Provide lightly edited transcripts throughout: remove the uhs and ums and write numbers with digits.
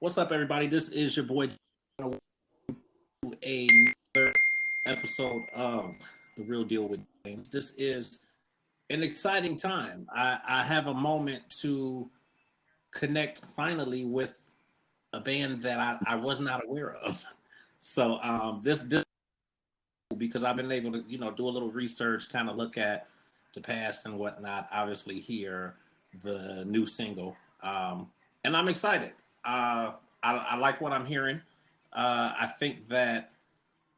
What's up, everybody? This is your boy. Another episode of The Real Deal with James. This is an exciting time. I have a moment to connect finally with a band that I was not aware of. So this because I've been able to do a little research, kind of look at the past and whatnot. Obviously, hear the new single, and I'm excited. I like what I'm hearing. I think that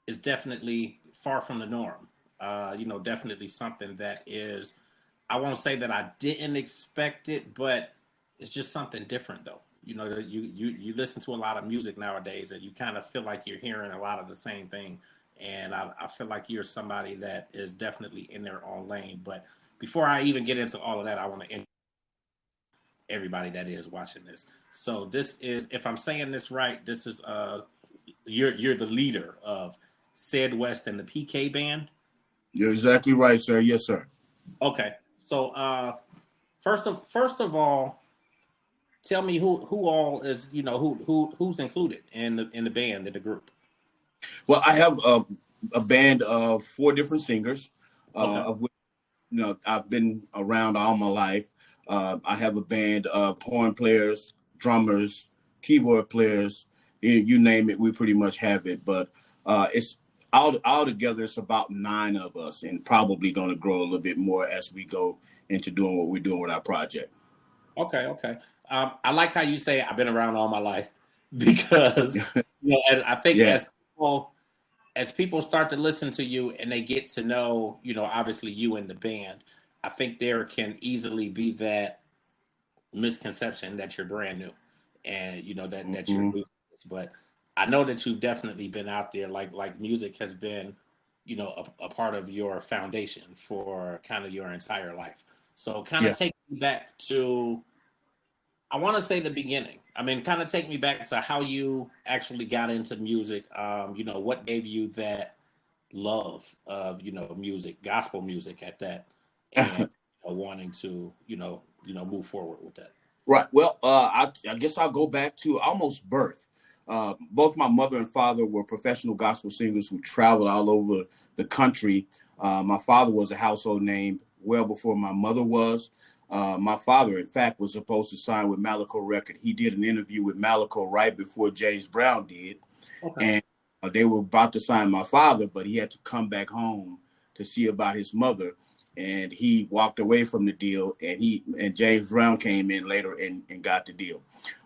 is definitely far from the norm. Definitely something that is. I won't say that I didn't expect it, but it's just something different, though. You listen to a lot of music nowadays, and you kind of feel like you're hearing a lot of the same thing. And I feel like you're somebody that is definitely in their own lane. But before I even get into all of that, I want to everybody that is watching this. So this is, if I'm saying this right, this is you're the leader of CedWest and the PK band. You're exactly right, sir. Yes, sir. Okay. So first of all, tell me who all is who's included in the band, in the group. Well, I have a band of 4 different singers, Okay. of which I've been around all my life. I have a band of horn players, drummers, keyboard players. You name it, we pretty much have it. But it's all together. It's about 9 of us, and probably going to grow a little bit more as we go into doing what we're doing with our project. Okay. I like how you say I've been around all my life because I think Yeah. as people start to listen to you and they get to know, obviously you and the band, I think there can easily be that misconception that you're brand new and that you're new. But I know that you've definitely been out there. Like music has been, a part of your foundation for kind of your entire life. So kind of take me back to, I want to say the beginning. I mean, kind of take me back to how you actually got into music. What gave you that love of music, gospel music at that, and wanting to move forward with that. Right. Well, I guess I'll go back to almost birth. Both my mother and father were professional gospel singers who traveled all over the country. My father was a household name well before my mother was. My father, in fact, was supposed to sign with Malaco Record. He did an interview with Malaco right before James Brown did. Okay. And they were about to sign my father, but he had to come back home to see about his mother. And he walked away from the deal, and James Brown came in later and got the deal.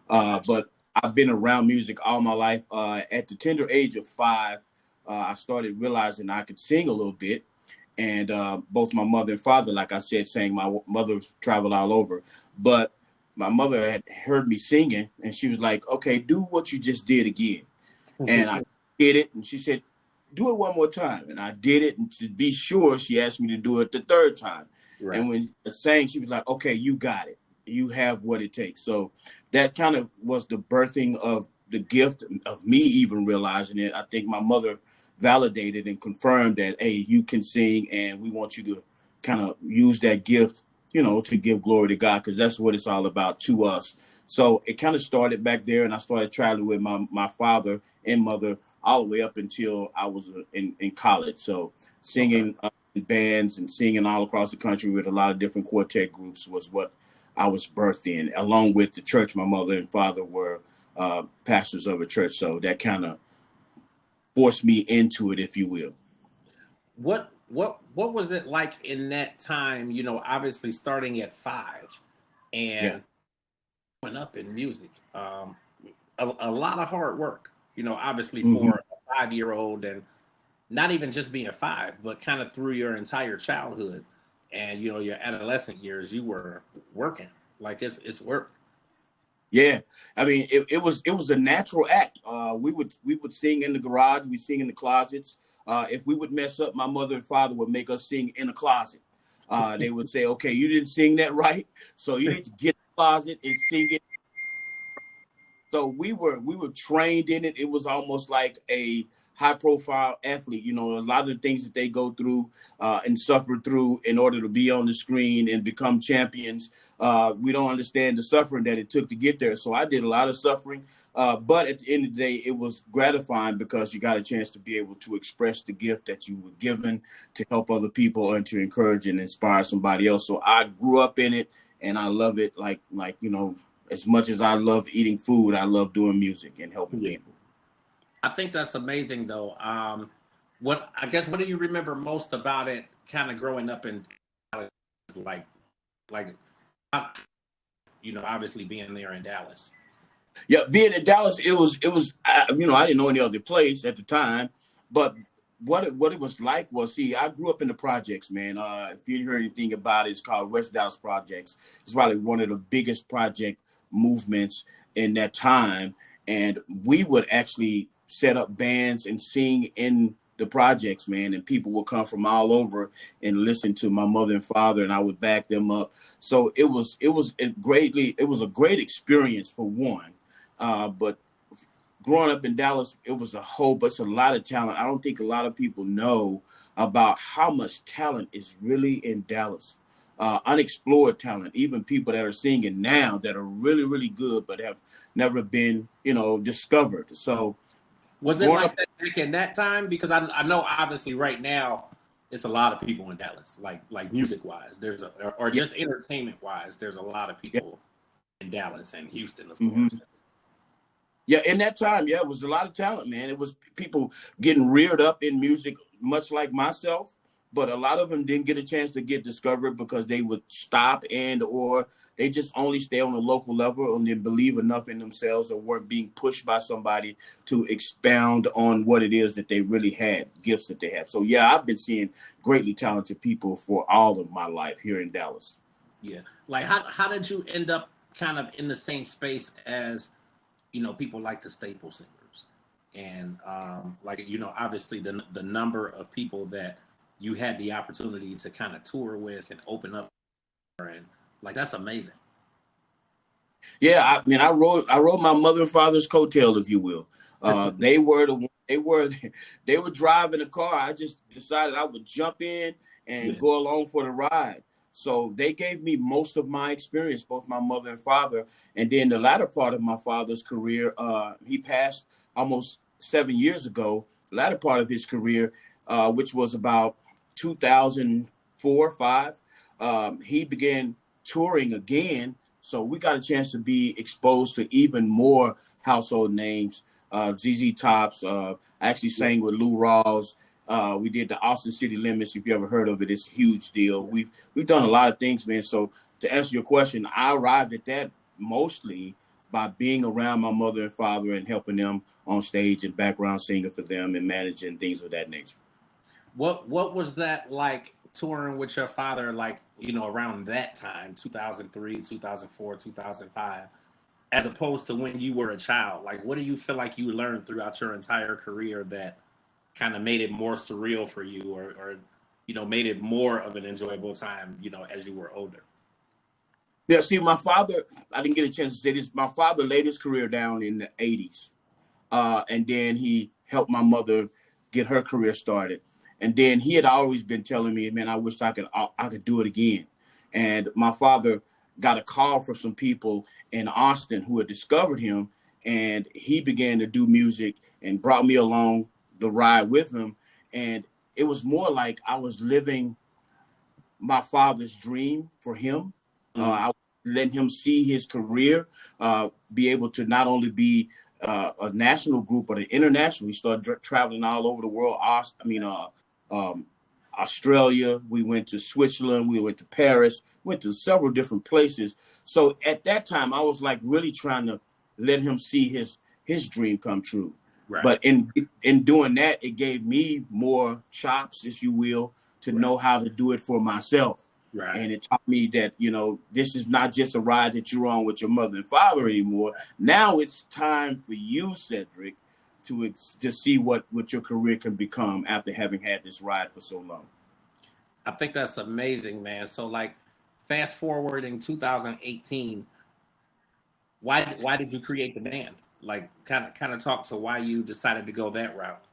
But I've been around music all my life. At the tender age of 5, I started realizing I could sing a little bit. And both my mother and father, like I said, sang. My mother traveled all over. But my mother had heard me singing, and she was like, okay, do what you just did again. And I did it, and she said, do it one more time. And I did it, and to be sure, she asked me to do it the 3rd time. Right. And when I sang, she was like, okay, you got it. You have what it takes. So that kind of was the birthing of the gift of me even realizing it. I think my mother validated and confirmed that, hey, you can sing, and we want you to kind of use that gift, to give glory to God, because that's what it's all about to us. So it kind of started back there, and I started traveling with my father and mother all the way up until I was in college. So singing in bands and singing all across the country with a lot of different quartet groups was what I was birthed in, along with the church. My mother and father were pastors of a church, so that kind of forced me into it, if you will. What was it like in that time? Obviously starting at 5 and going up in music. A lot of hard work. Obviously for a 5-year-old, and not even just being 5, but kind of through your entire childhood and your adolescent years, you were working. Like it's work. Yeah, I mean, it was a natural act. We would sing in the garage, we sing in the closets. If we would mess up, my mother and father would make us sing in a closet. They would say, okay, you didn't sing that right, so you need to get in the closet and sing it. So we were trained in it. It was almost like a high profile athlete. You know, a lot of the things that they go through and suffer through in order to be on the screen and become champions. We don't understand the suffering that it took to get there. So I did a lot of suffering. But at the end of the day, it was gratifying because you got a chance to be able to express the gift that you were given to help other people and to encourage and inspire somebody else. So I grew up in it and I love it. Like, you know, as much as I love eating food, I love doing music and helping people. I think that's amazing, though. What do you remember most about it? Kind of growing up in, like, like, you know, obviously being there in Dallas. Yeah, being in Dallas, it was, you know, I didn't know any other place at the time, but what it was like was, see, I grew up in the projects, man. If you heard anything about it, it's called West Dallas Projects. It's probably one of the biggest project movements in that time, and we would actually set up bands and sing in the projects, man, and people would come from all over and listen to my mother and father, and I would back them up. So it was a great experience for one. But growing up in Dallas, it was a lot of talent. I don't think a lot of people know about how much talent is really in Dallas. Unexplored talent, even people that are singing now that are really, really good, but have never been, you know, discovered. So was it like that back in that time? Because I know obviously right now it's a lot of people in Dallas, like music wise. Or yeah, just entertainment wise. There's a lot of yeah. people in Dallas and Houston, of Mm-hmm. course. Yeah, in that time, yeah, it was a lot of talent, man. It was people getting reared up in music, much like myself, but a lot of them didn't get a chance to get discovered because they would stop and or they just only stay on a local level and then believe enough in themselves or weren't being pushed by somebody to expound on what it is that they really had, gifts that they have. So yeah, I've been seeing greatly talented people for all of my life here in Dallas. Yeah. Like how did you end up kind of in the same space as, you know, people like the staple singers? And like, you know, obviously the number of people that you had the opportunity to kind of tour with and open up, and like that's amazing. Yeah, I mean, I rode my mother and father's coattail, if you will. They were they were driving the car. I just decided I would jump in and Yeah. go along for the ride. So they gave me most of my experience, both my mother and father. And then the latter part of my father's career, he passed almost 7 years ago. The latter part of his career, which was about 2004, five, he began touring again, so we got a chance to be exposed to even more household names. ZZ Tops. I actually Yeah. sang with Lou Rawls. We did the Austin City Limits. If you ever heard of it, it's a huge deal. We've done a lot of things, man. So to answer your question, I arrived at that mostly by being around my mother and father and helping them on stage and background singer for them and managing things of that nature. What was that like touring with your father, like, you know, around that time, 2003, 2004, 2005, as opposed to when you were a child? Like, what do you feel like you learned throughout your entire career that kind of made it more surreal for you, or you know, made it more of an enjoyable time, you know, as you were older? Yeah, see, my father, I didn't get a chance to say this. My father laid his career down in the 80s. And then he helped my mother get her career started. And then he had always been telling me, man, I wish I could do it again. And my father got a call from some people in Austin who had discovered him, and he began to do music and brought me along the ride with him. And it was more like I was living my father's dream for him. Mm-hmm. I letting him see his career, be able to not only be a national group, but an international. We started traveling all over the world. Um, Australia. We went to Switzerland. We went to Paris. Went to several different places. So at that time, I was like really trying to let him see his dream come true. Right. But in doing that, it gave me more chops, if you will, to Right. know how to do it for myself. Right. And it taught me that, you know, this is not just a ride that you're on with your mother and father anymore. Now it's time for you, Cedric, to see what your career can become after having had this ride for so long. I think that's amazing, man. So like, fast forward in 2018, why did you create the band? Like, kind of talk to why you decided to go that route.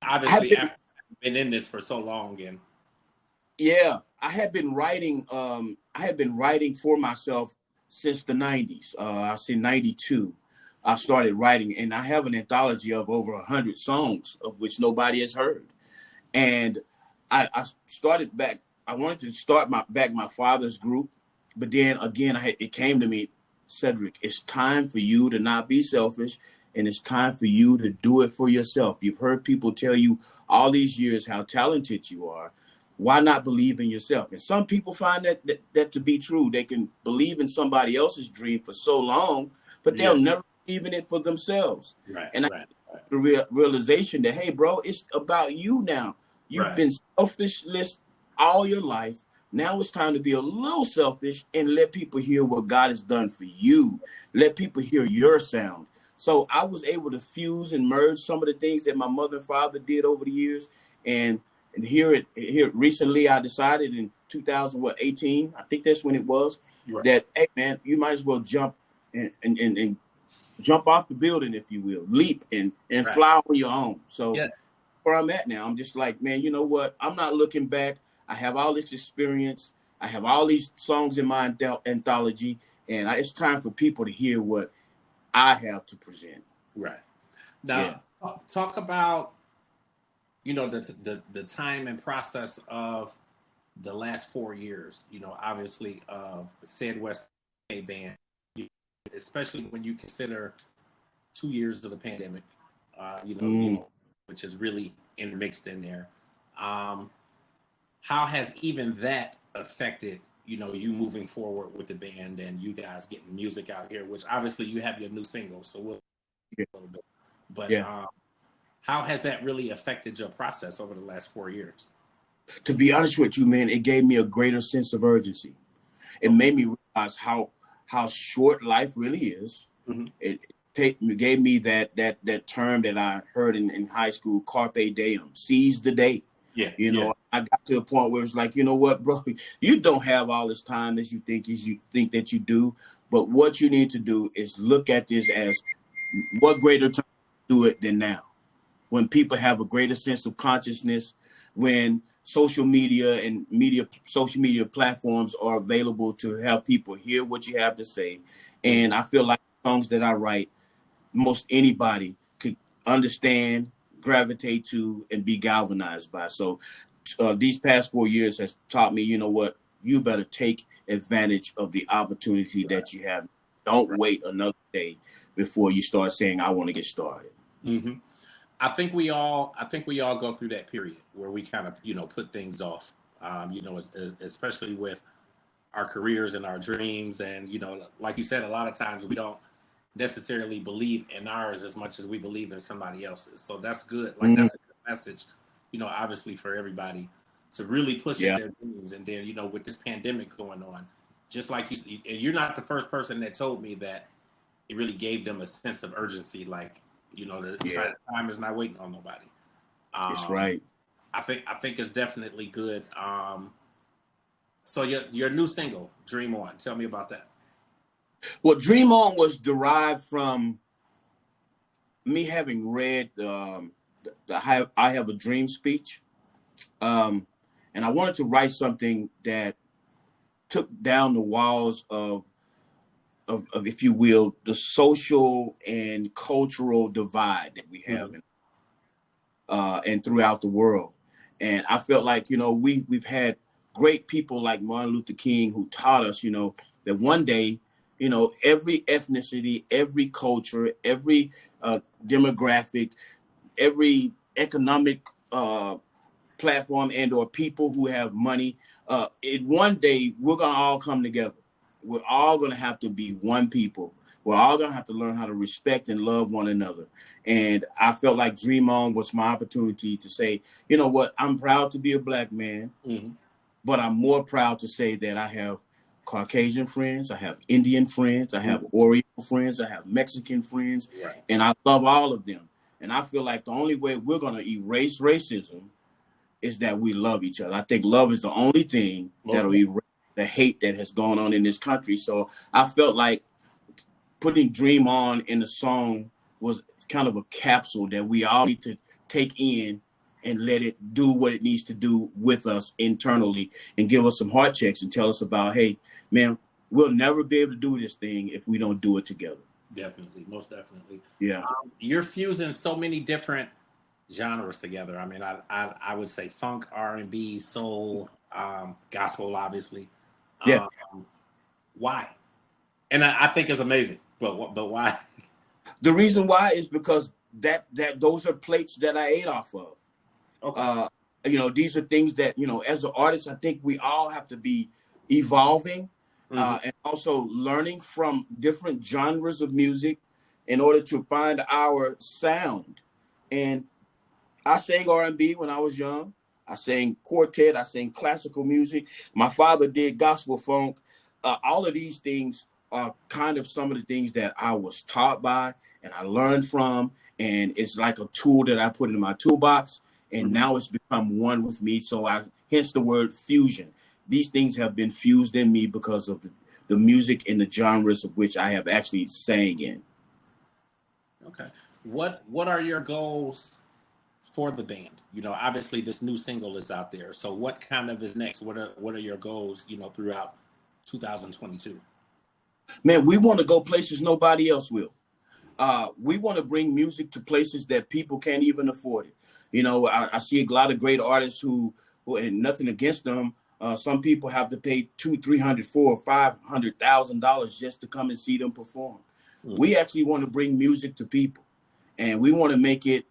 Obviously, after been in this for so long, and yeah, I had been writing. I had been writing for myself since the '90s. I say '92. I started writing, and I have an anthology of over 100 songs, of which nobody has heard. And I started back. I wanted to start my father's group, but then again, it came to me, Cedric. It's time for you to not be selfish, and it's time for you to do it for yourself. You've heard people tell you all these years how talented you are. Why not believe in yourself? And some people find that to be true. They can believe in somebody else's dream for so long, but they'll never believe in it for themselves. right, And right, right, the realization that, hey, bro, it's about you now. You've right, been selfishless all your life. Now it's time to be a little selfish and let people hear what God has done for you. Let people hear your sound. So I was able to fuse and merge some of the things that my mother and father did over the years. And here recently, I decided in 2018, I think that's when it was, right. that, hey, man, you might as well jump and jump off the building, if you will, leap and Right. fly on your own. So Yeah. where I'm at now, I'm just like, man, you know what? I'm not looking back. I have all this experience. I have all these songs in my anthology, and it's time for people to hear what I have to present. Right. Yeah. Now, talk about the time and process of the last 4 years. Obviously, of CedWest band, especially when you consider 2 years of the pandemic. Mm. Which is really intermixed in there. Um, how has even that affected you moving forward with the band and you guys getting music out here? Which obviously you have your new single, so we'll Yeah. a little bit. But Yeah. how has that really affected your process over the last 4 years? To be honest with you, man, it gave me a greater sense of urgency. It Okay. made me realize how short life really is. Mm-hmm. It gave me that term that I heard in high school, carpe diem, seize the day. Yeah. You Yeah. know, I got to a point where it's like, you know what, bro, you don't have all this time as you think that you do. But what you need to do is look at this as what greater time to do it than now, when people have a greater sense of consciousness, when social media platforms are available to have people hear what you have to say. Mm-hmm. And I feel like songs that I write, most anybody could understand, gravitate to, and be galvanized by. So these past 4 years has taught me, you know what, you better take advantage of the opportunity Right. that you have. Don't Right. wait another day before you start saying, I want to get started. Mm-hmm. I think we all go through that period where we kind of put things off. Especially with our careers and our dreams, and like you said, a lot of times we don't necessarily believe in ours as much as we believe in somebody else's. So that's good. Like Mm, that's a good message, obviously for everybody to really push at yeah, their dreams. And then with this pandemic going on, just like and you're not the first person that told me that it really gave them a sense of urgency. Like the yeah, time is not waiting on nobody. it's Um, right. I think it's definitely good. So your new single, Dream On. Tell me about that. Well, Dream On was derived from me having read I Have a Dream speech. Um, and I wanted to write something that took down the walls of, if you will, the social and cultural divide that we have Mhm. and throughout the world. And I felt like, we've had great people like Martin Luther King who taught us, that one day, every ethnicity, every culture, every demographic, every economic platform and or people who have money, one day we're gonna all come together. We're all gonna have to be one people. We're all gonna have to learn how to respect and love one another. And I felt like Dream On was my opportunity to say, you know what, I'm proud to be a black man, Mhm. but I'm more proud to say that I have Caucasian friends, I have Indian friends, I have Mhm. Oriental friends, I have Mexican friends, Right. and I love all of them. And I feel like the only way we're gonna erase racism is that we love each other. I think love is the only thing Most. that'll erase the hate that has gone on in this country. So I felt like putting Dream On in the song was kind of a capsule that we all need to take in and let it do what it needs to do with us internally and give us some heart checks and tell us about, hey, man, we'll never be able to do this thing if we don't do it together. Definitely, most definitely. Yeah. You're fusing so many different genres together. I mean, I would say funk, R&B, soul, gospel, obviously. Yeah. Um, why? And I think it's amazing. But why? The reason why is because that those are plates that I ate off of. Okay. These are things that, as an artist, I think we all have to be evolving and also learning from different genres of music in order to find our sound. And I sang R&B when I was young. I sang quartet. I sang classical music. My father did gospel funk. All of these things are kind of some of the things that I was taught by and I learned from. And it's like a tool that I put in my toolbox. And now it's become one with me. So hence the word fusion. These things have been fused in me because of the music and the genres of which I have actually sang in. Okay. What are your goals for the band? Obviously this new single is out there. So what kind of is next? What are your goals, throughout 2022? Man, we want to go places nobody else will. We want to bring music to places that people can't even afford it. I see a lot of great artists who and nothing against them. Some people have to pay $200,000, $300,000, $400,000, $500,000 just to come and see them perform. We actually want to bring music to people, and we want to make it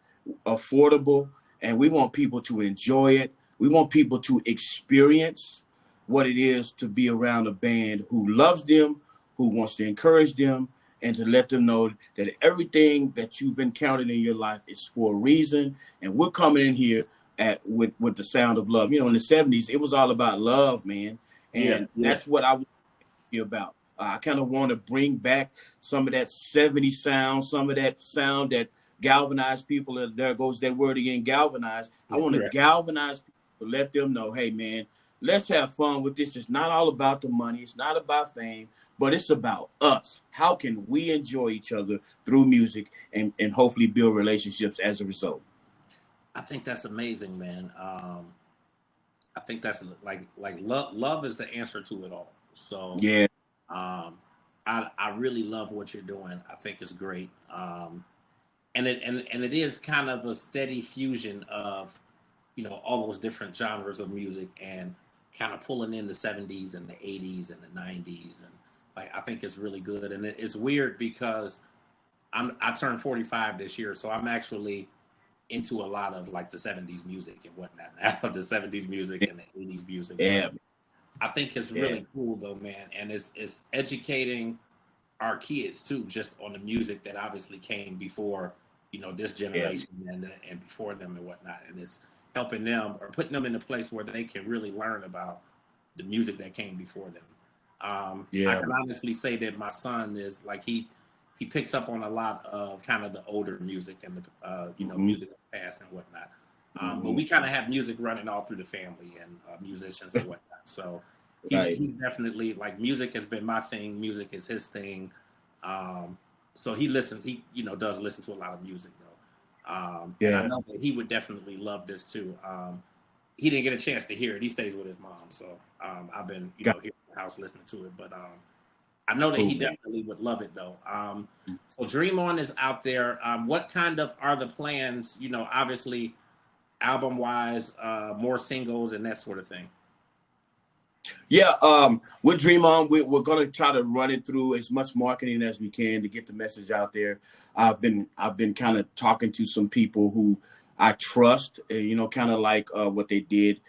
affordable, and we want people to enjoy it. We want people to experience what it is to be around a band who loves them, who wants to encourage them, and to let them know that everything that you've encountered in your life is for a reason. And we're coming in here with the sound of love. In the 70s, it was all about love, man. And that's what I want to be about. I kind of want to bring back some of that 70s sound, some of that sound that galvanized people. There goes that word again, galvanize. I want to galvanize people, let them know, hey, man, let's have fun with this. It's not all about the money. It's not about fame, but it's about us. How can we enjoy each other through music and hopefully build relationships as a result? I think that's amazing, man. I think that's like love is the answer to it all. So yeah, I really love what you're doing. I think it's great. And it is kind of a steady fusion of all those different genres of music and kind of pulling in the 70s and the 80s and the 90s, and I think it's really good. And it's weird because I turned 45 this year, so I'm actually into a lot of the 70s music and whatnot now, the 70s music and the 80s music. Yeah. I think it's really cool though, man. And it's educating our kids too, just on the music that obviously came before, this generation and before them and whatnot. And it's helping them or putting them in a place where they can really learn about the music that came before them. I can honestly say that my son is he picks up on a lot of kind of the older music and the music of the past and whatnot. But we kind of have music running all through the family and musicians and whatnot. So he's definitely music has been my thing. Music is his thing. So he does listen to a lot of music though. And I know that he would definitely love this too. He didn't get a chance to hear it. He stays with his mom. So I've been, here in the house listening to it. But I know that he definitely would love it though. So Dream On is out there. What kind of are the plans, obviously album wise, more singles and that sort of thing? Yeah, with Dream On, we're gonna try to run it through as much marketing as we can to get the message out there. I've been kind of talking to some people who I trust, kind of like what they did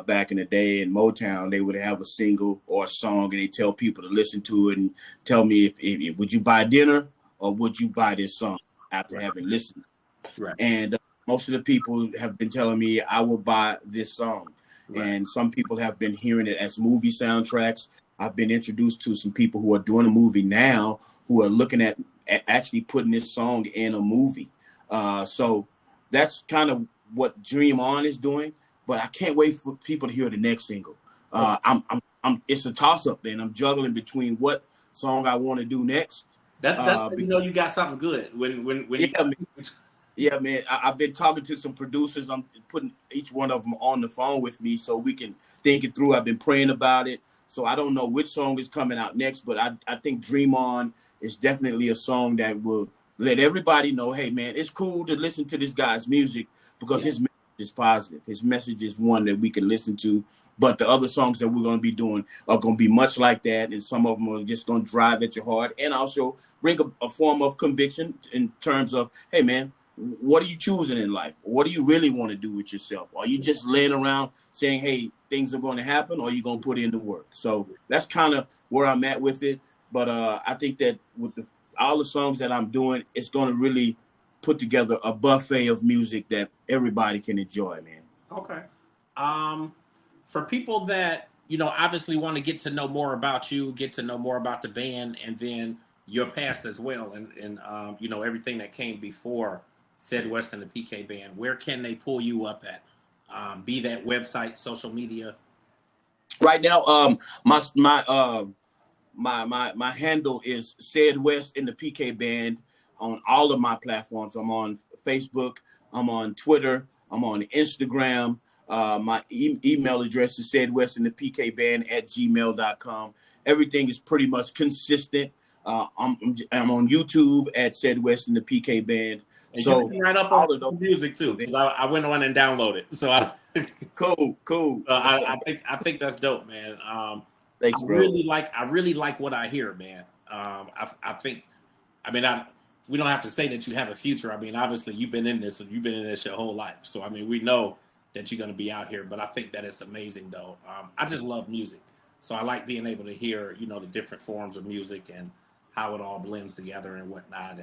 back in the day in Motown. They would have a single or a song, and they tell people to listen to it and tell me if would you buy dinner or would you buy this song after having listened. Right. And most of the people have been telling me I will buy this song. Right. And some people have been hearing it as movie soundtracks. I've been introduced to some people who are doing a movie now who are looking at actually putting this song in a movie. So that's kind of what Dream On is doing. But I can't wait for people to hear the next single. It's a toss up, then. I'm juggling between what song I want to do next. That's you got something good when Yeah, man. I've been talking to some producers. I'm putting each one of them on the phone with me so we can think it through. I've been praying about it. So I don't know which song is coming out next, but I think Dream On is definitely a song that will let everybody know, hey, man, it's cool to listen to this guy's music because Yeah. his message is positive. His message is one that we can listen to. But the other songs that we're going to be doing are going to be much like that. And some of them are just going to drive at your heart and also bring a form of conviction in terms of, hey, man, what are you choosing in life? What do you really want to do with yourself? Are you just laying around saying, hey, things are going to happen, or are you going to put in the work? So that's kind of where I'm at with it. But I think that with all the songs that I'm doing, it's going to really put together a buffet of music that everybody can enjoy, man. Okay. Um, for people that obviously want to get to know more about you, get to know more about the band, and then your past as well, and everything that came before CedWest and the PK band. Where can they pull you up at? Be that website, social media. Right now, my handle is CedWest in the PK band on all of my platforms. I'm on Facebook, I'm on Twitter, I'm on Instagram. My email address is CedWest in the PK band at gmail.com. Everything is pretty much consistent. I'm on YouTube at CedWest in the PK band. And you So can write up on all of those. music too, because I went on and downloaded. So Cool. I think that's dope, man. Thanks, bro. I really like what I hear, man. I think, I mean, we don't have to say that you have a future. I mean, obviously you've been in this your whole life. So I mean, we know that you're going to be out here. But I think that it's amazing, though. I just love music, so I like being able to hear the different forms of music and how it all blends together and whatnot, and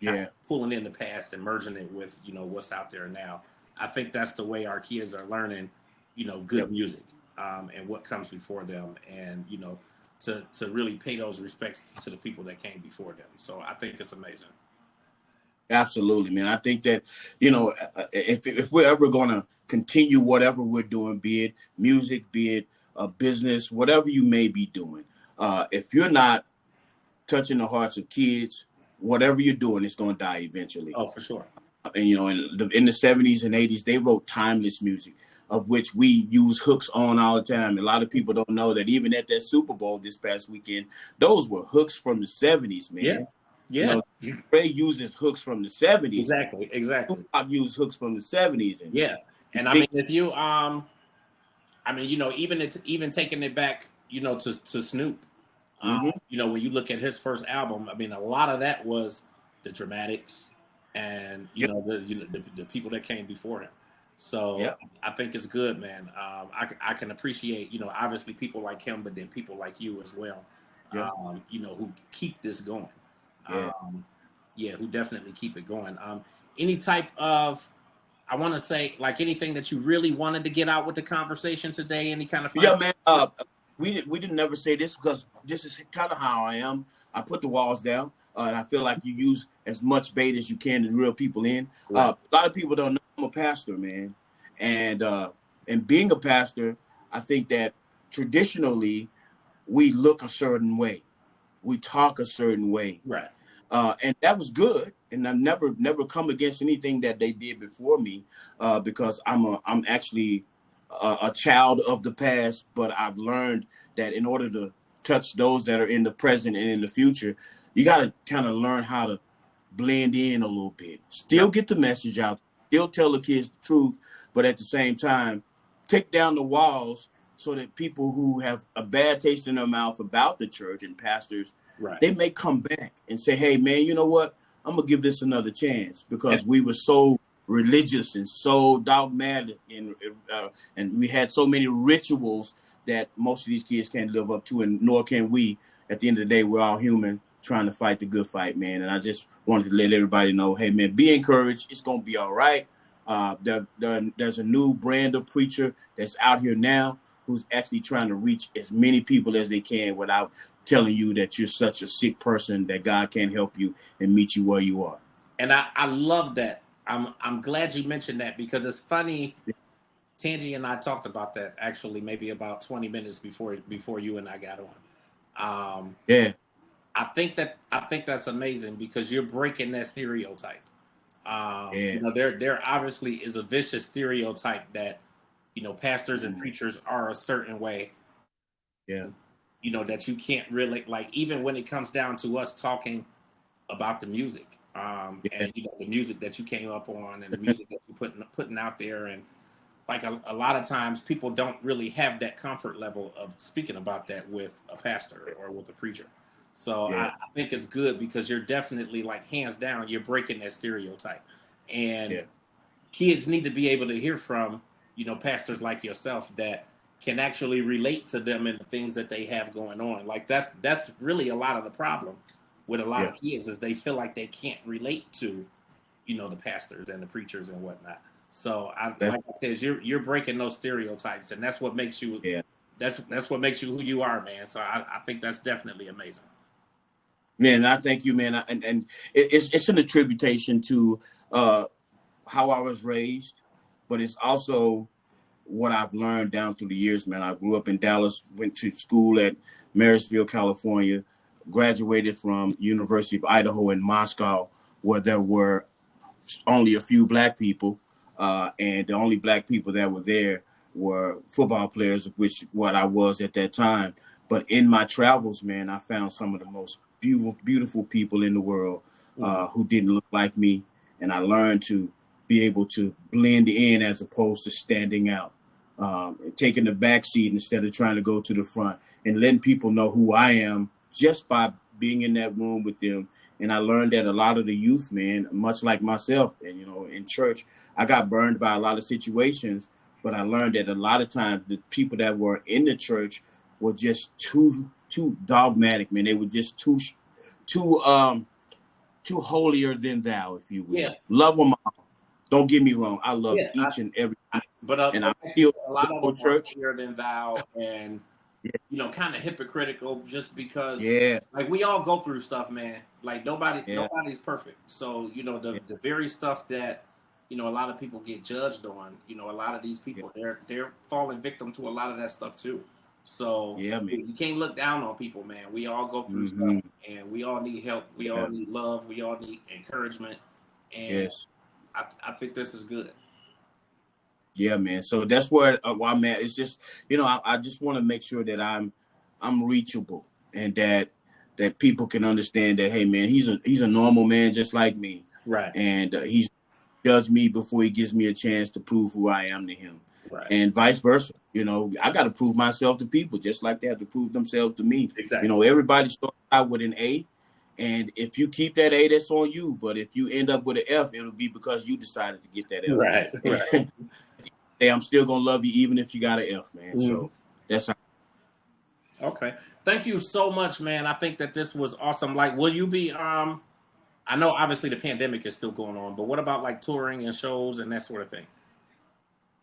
kind Yeah, of pulling in the past and merging it with what's out there now. I think that's the way our kids are learning, good yep. music, and what comes before them, and to really pay those respects to the people that came before them. So I think it's amazing. Absolutely, man. I think that, if we're ever going to continue whatever we're doing, be it music, be it a business, whatever you may be doing, if you're not touching the hearts of kids, whatever you're doing, it's going to die eventually. Oh, for sure. And, in the 70s and 80s, they wrote timeless music, of which we use hooks on all the time. A lot of people don't know that even at that Super Bowl this past weekend, those were hooks from the 70s, Yeah, man. You yeah, know, Ray uses hooks from the 70s. exactly. Tupac used hooks from the 70s, and Yeah, and I Big. mean, if you I mean, even taking it back, to Snoop. Hmm. When you look at his first album, I mean, a lot of that was the dramatics, and Yep, the people that came before him. So yep, I think it's good, man. I can appreciate, obviously people like him, but then people like you as well, yeah, who keep this going. yeah, Um, yeah, who definitely keep it going. Any type of, I want to say, like anything that you really wanted to get out with the conversation today, any kind of yeah, final. man. We didn't never say this because this is kind of how I am. I put the walls down, and I feel like you use as much bait as you can to reel people in. Right. A lot of people don't know I'm a pastor, man, and being a pastor, I think that traditionally we look a certain way, we talk a certain way. Right. And that was good. And I've never come against anything that they did before me, because I'm actually a child of the past. But I've learned that in order to touch those that are in the present and in the future, you got to kind of learn how to blend in a little bit, Yep. still get the message out, still tell the kids the truth, but at the same time, take down the walls so that people who have a bad taste in their mouth about the church and pastors, Right. they may come back and say, hey, man, you know what? I'm going to give this another chance And because we were so religious and so dogmatic, and we had so many rituals that most of these kids can't live up to, and nor can we. At the end of the day, we're all human trying to fight the good fight, man. And I just wanted to let everybody know, hey, man, be encouraged. It's going to be all right. There's a new brand of preacher that's out here now who's actually trying to reach as many people as they can without telling you that you're such a sick person that God can't help you and meet you where you are. I love that. I'm glad you mentioned that because it's funny. Tangi and I talked about that actually maybe about 20 minutes before you and I got on. Yeah. I think that's amazing because you're breaking that stereotype. Yeah. There obviously is a vicious stereotype that, pastors and preachers are a certain way, Yeah. that you can't really, like, even when it comes down to us talking about the music, Yeah. and, the music that you came up on and the music that you're putting out there. And like a lot of times people don't really have that comfort level of speaking about that with a pastor or with a preacher. So I, Yeah. I think it's good because you're definitely, like, hands down, you're breaking that stereotype. And Yeah. kids need to be able to hear from, pastors like yourself that can actually relate to them and the things that they have going on. Like that's really a lot of the problem with a lot Yeah. of kids is they feel like they can't relate to, the pastors and the preachers and whatnot. So That's, like I said, you're breaking those stereotypes, and that's what makes you yeah. that's what makes you who you are, man. So I think that's definitely amazing. Man, I thank you, man. And it's an attribution to uh, how I was raised, but it's also what I've learned down through the years, man. I grew up in Dallas, went to school at Marysville, California, graduated from University of Idaho in Moscow, where there were only a few black people, and the only black people that were there were football players, which what I was at that time. But in my travels, man, I found some of the most beautiful people in the world who didn't look like me, and I learned to be able to blend in as opposed to standing out, taking the back seat instead of trying to go to the front, and letting people know who I am just by being in that room with them. And I learned that a lot of the youth, man, much like myself, and in church, I got burned by a lot of situations, but I learned that a lot of times the people that were in the church were just too dogmatic, man. They were just too holier than thou, if you will. Yeah, Love them all. Don't get me wrong. I love yeah. each and every one. And I But like you feel said, a lot of go them are church. holier than thou, and Yeah. kind of hypocritical just because, Yeah. like, we all go through stuff, man. Like Yeah. nobody's perfect. So, Yeah. the very stuff that, a lot of people get judged on, a lot of these Yeah. people, they're falling victim to a lot of that stuff too. So Yeah, man. you can't look down on people, man. We all go through Mm-hmm. stuff, and we all need help. We all Yeah. need love. We all need encouragement. And Yes. I think this is good. Yeah, man. So that's where I'm at. It's just, I just want to make sure that I'm reachable, and that people can understand that, hey, man, he's a normal man just like me, Right. and he's judged me before he gives me a chance to prove who I am to him, Right. and vice versa. I got to prove myself to people just like they have to prove themselves to me. Exactly. Everybody starts out with an A. And if you keep that A, that's on you. But if you end up with an F, it'll be because you decided to get that Right. Right. F. Hey, I'm still gonna love you even if you got an F, man. Mhm. So that's how. Okay. Thank you so much, man. I think that this was awesome. Like, will you be I know obviously the pandemic is still going on, but what about like touring and shows and that sort of thing?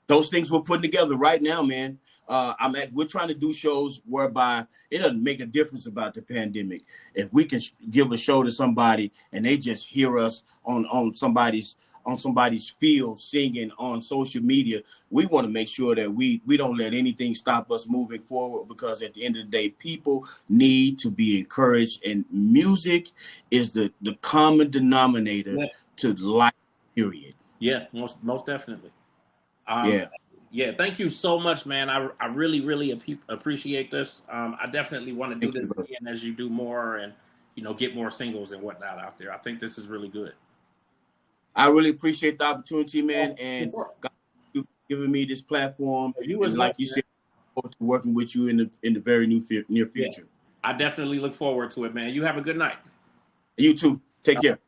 Those things we're putting together right now, man. We're trying to do shows whereby it doesn't make a difference about the pandemic. If we can give a show to somebody and they just hear us on somebody's field singing on social media, we want to make sure that we don't let anything stop us moving forward, because at the end of the day, people need to be encouraged, and music is the common denominator Yeah. to life, period. Yeah, most definitely. Um, Yeah. yeah, thank you so much, man. I really, really appreciate this. I definitely want to do Thank you, this bro. again as you do more and, get more singles and whatnot out there. I think this is really good. I really appreciate the opportunity, man, Oh, for and sure. God, you for giving me this platform. You as And well, like you man. said, forward to working with you in the very near Yeah, future. I definitely look forward to it, man. You have a good night. You too. Take care.